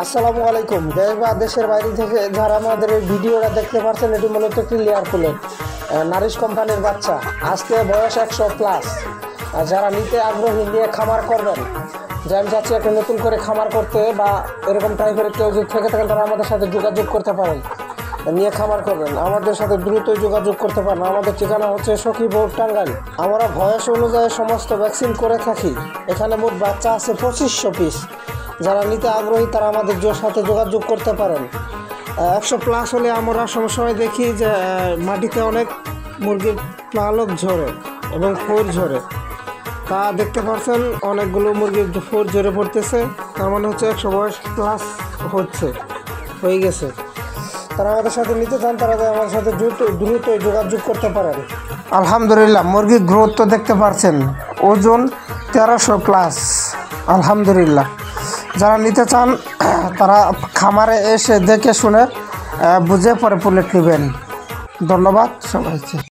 আসসালামু আলাইকুম। দেশ বা দেশের বাইরে থেকে যারা আমাদের এই ভিডিওটা দেখতে পাচ্ছেন, এটি মূলত একটি লেয়ার ফুলের নারিশ কোম্পানির বাচ্চা। আজকে বয়স 100+। যারা নিতে আগ্রহী, নিয়ে খামার করবেন, যে আমি চাচ্ছি একটা নতুন করে খামার করতে বা এরকম টাইপের কেউ যদি থেকে থাকেন, তারা আমাদের সাথে যোগাযোগ করতে পারেন, নিয়ে খামার করবেন। আমাদের সাথে দ্রুতই যোগাযোগ করতে পারেন। আমাদের ঠিকানা হচ্ছে সখীপুর, টাঙ্গাইল। আমরা বয়স অনুযায়ী সমস্ত ভ্যাকসিন করে থাকি। এখানে মোট বাচ্চা আছে 2500 পিস। যারা নিতে আগ্রহী তারা আমাদের সাথে যোগাযোগ করতে পারেন। 100+ হলে আমরা সবসময় দেখি যে মাটিতে অনেক মুরগির পালক ঝরে এবং ফোর ঝরে। তা দেখতে পাচ্ছেন অনেকগুলো মুরগির ফোর ঝরে পড়তেছে, তার মানে হচ্ছে 100+ হয়ে গেছে। তারা আমাদের সাথে নিতে চান, তারা আমাদের সাথে দ্রুতই যোগাযোগ করতে পারেন। আলহামদুলিল্লাহ, মুরগির গ্রোথ তো দেখতে পাচ্ছেন, ওজন 1300+। আলহামদুলিল্লাহ, যারা নিতে চান তারা খামারে এসে দেখে শুনে বুঝে পরে পুলেট নেবেন। ধন্যবাদ সবাইকে।